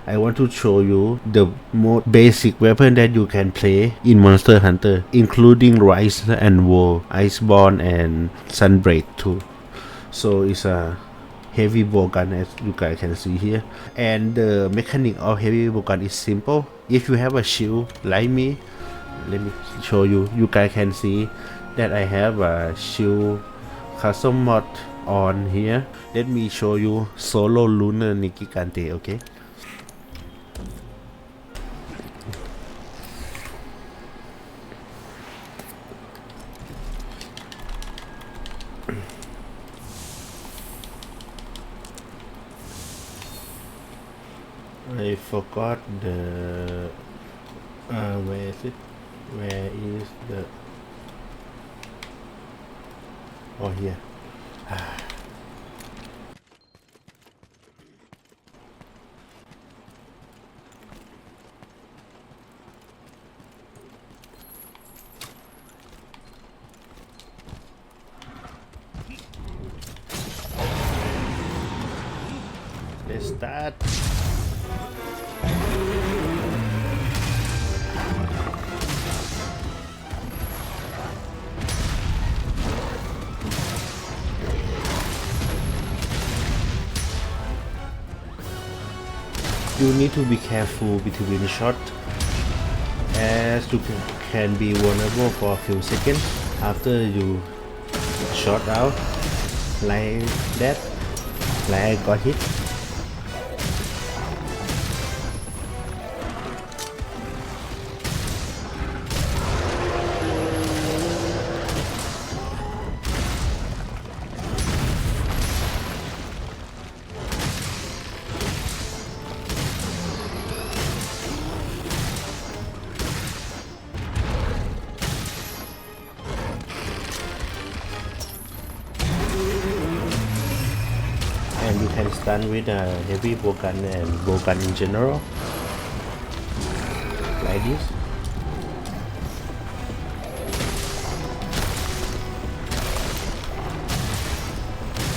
I want to show you the most basic weapon that you can play in Monster Hunter, including Rise and War, Iceborne and Sunbreak too. So it's a heavy bow gun as you guys can see here, and the mechanic of heavy bow gun is simple. If you have a shield like me, let me show you. You guys can see that I have a shield custom mod on here. Let me show you solo lunar Nikigante. Okay, I forgot the where is it? Where is the oh here. Let's start. You need to be careful between shots, as you can be vulnerable for a few seconds after you shot out like that, like I got hit. And you can stun with a heavy bow gun and bow gun in general, like this.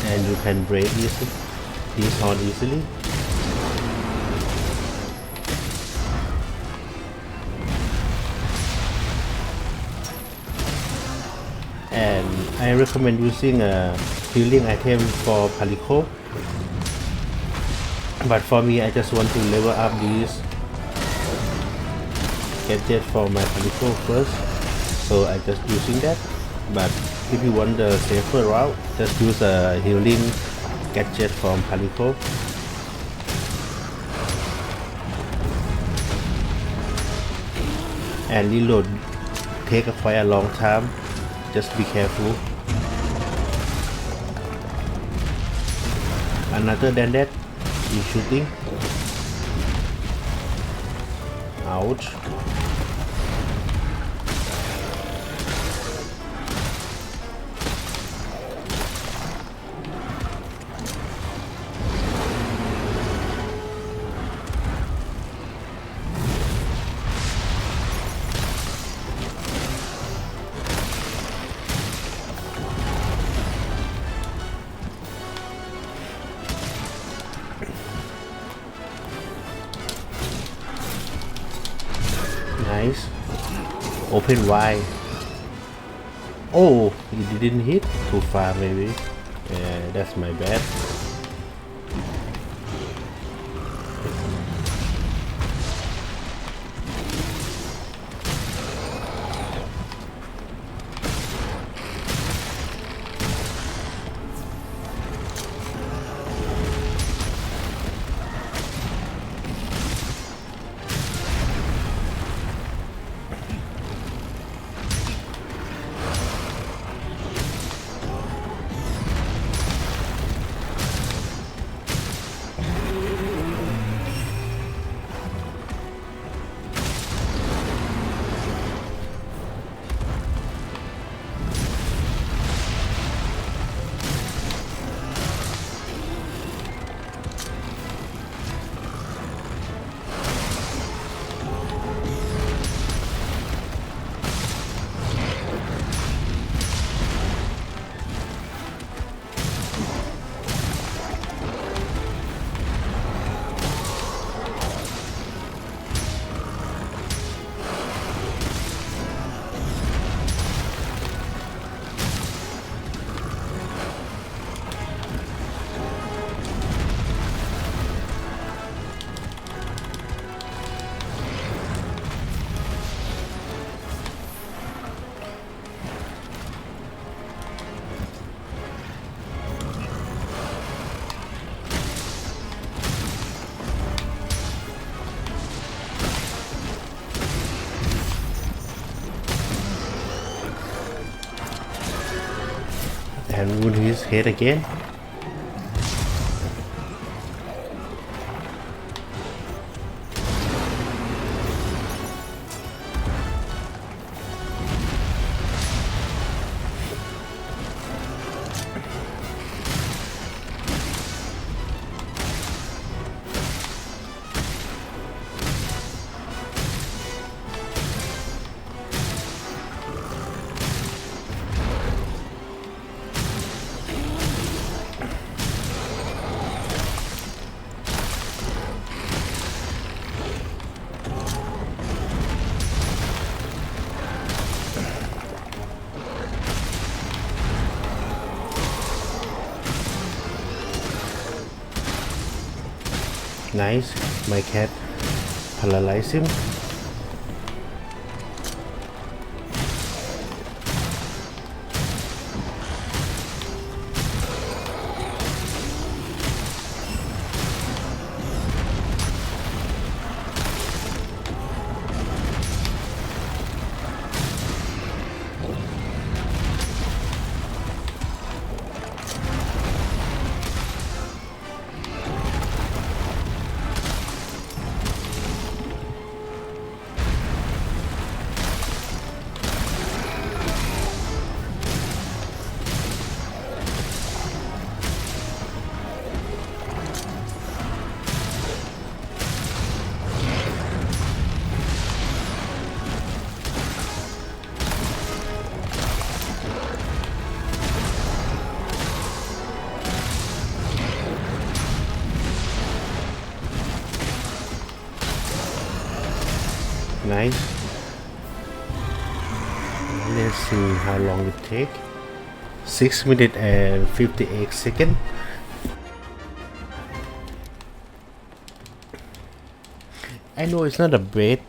And you can break this horn easily. And I recommend using a healing item for Palico. But for me, I just want to level up this gadget for my Palico first, so I just using that. But if you want the safer route, just use a healing gadget from Palico. And reload take quite a long time. Just be careful. Another than that, in shooting. Ouch. Nice. Open wide. Oh, it didn't hit too far maybe. Yeah, that's my bad. can wound his head again. Nice, my cat paralyzed him. Nice. Let's see how long it take. 6 minutes and 58 seconds. I know it's not the best.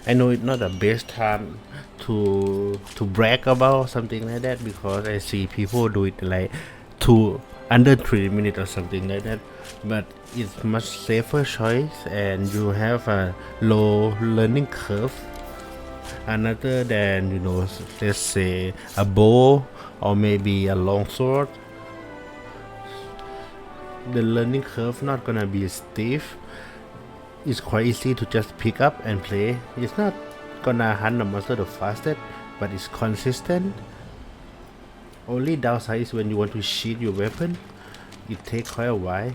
I know it's not the best time to brag about something like that, because I see people do it like under 3 minutes or something like that. But it's much safer choice, and you have a low learning curve. Another than, let's say a bow or maybe a long sword. The learning curve not gonna be steep. It's quite easy to just pick up and play. It's not gonna hunt the monster the fastest, but it's consistent. Only downside is when you want to sheath your weapon, it takes quite a while.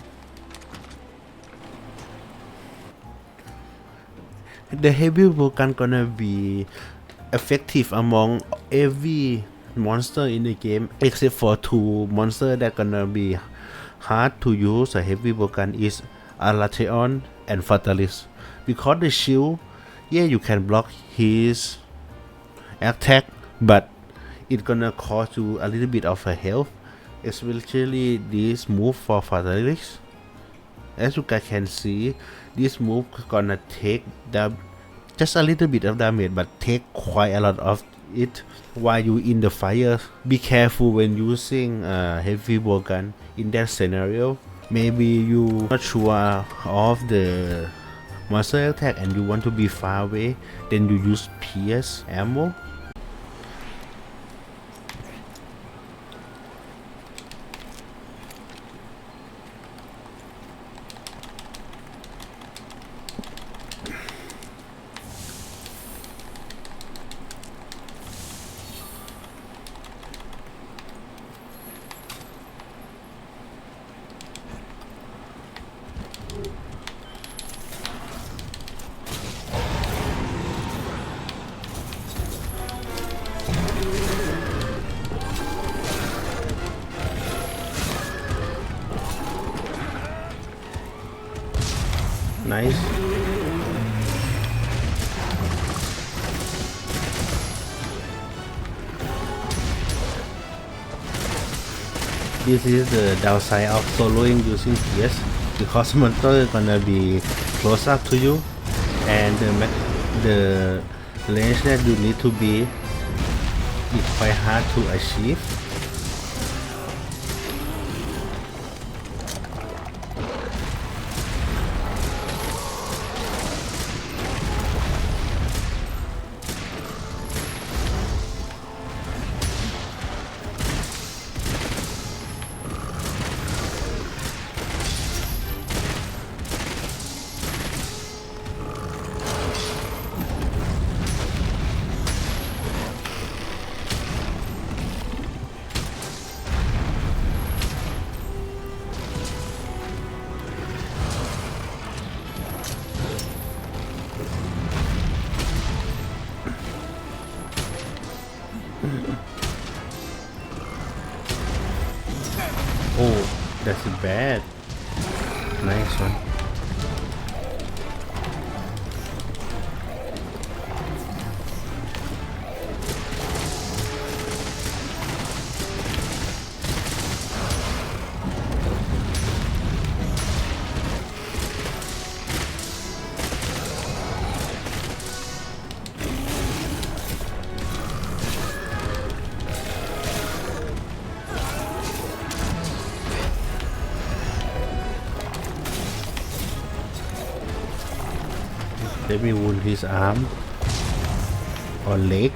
The heavy bowgun gonna be effective among every monster in the game except for two monsters that gonna be hard to use a heavy bowgun is Alatheon and Fatalis, because the shield, yeah, you can block his attack, but it's gonna cost you a little bit of a health, especially this move for Fatalis. As you guys can see, this move gonna take just a little bit of damage, but take quite a lot of it while you in the fire. Be careful when using a heavy bowgun in that scenario. Maybe you not sure of the monster attack and you want to be far away, then you use pierce ammo. Nice. This is the downside of soloing using PS, because monster is gonna be close up to you, and the range that you need to be is quite hard to achieve. it bad. Nice one. Let me wound his arm or leg.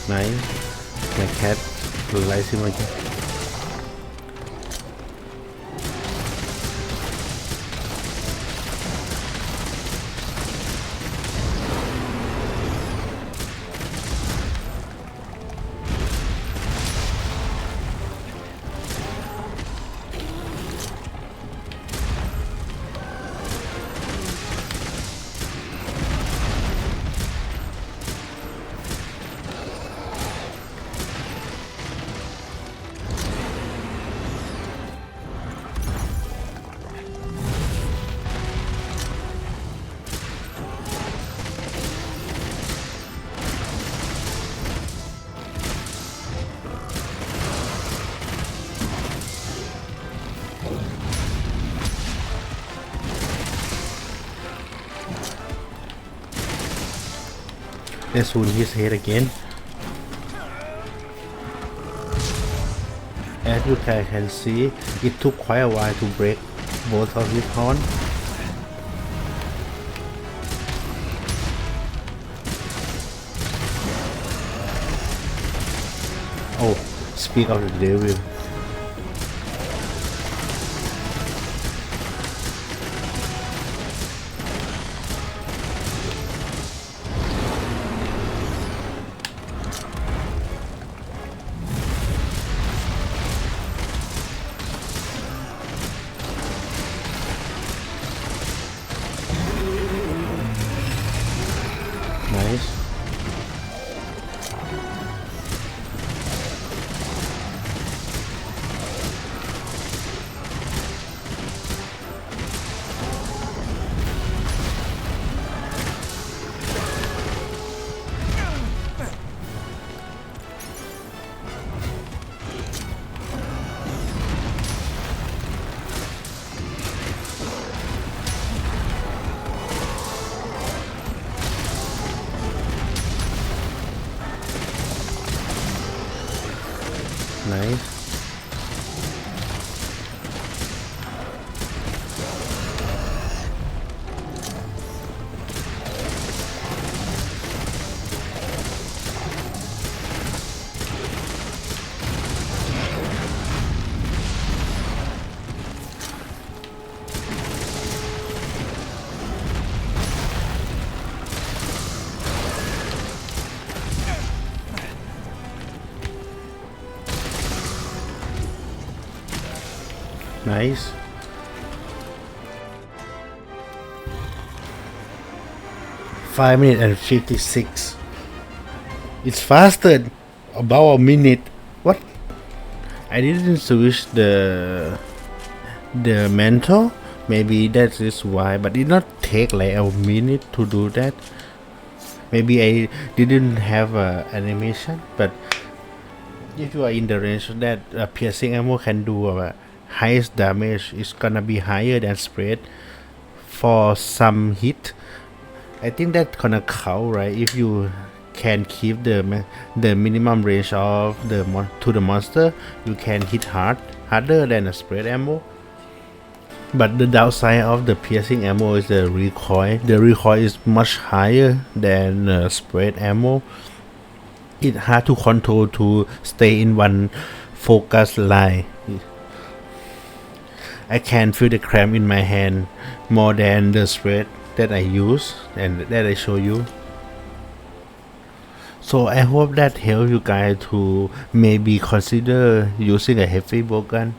Nice. My cat lies in my cat. Let's wound his head again. As you can see, it took quite a while to break both of his horns. Oh, speak of the devil. Nice. Nice. Nice. Five minutes and 56. It's faster. About a minute. What? I didn't switch the mantle. Maybe that is why, but it not take like a minute to do that. Maybe I didn't have a animation, but if you are in the range that piercing ammo can do highest damage is gonna be higher than spread for some hit. I think that gonna count, right? If you can keep the minimum range of the monster, you can hit harder than a spread ammo. but the downside of the piercing ammo is the recoil. The recoil is much higher than spread ammo. It's hard to control to stay in one focus line. I can feel the cramp in my hand more than the spread that I use and that I show you. So I hope that helps you guys to maybe consider using a heavy bow gun.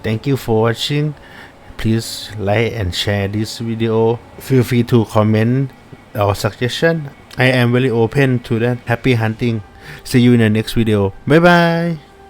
Thank you for watching. Please like and share this video. Feel free to comment or suggestion. I am very open to that. Happy hunting. See you in the next video. Bye bye.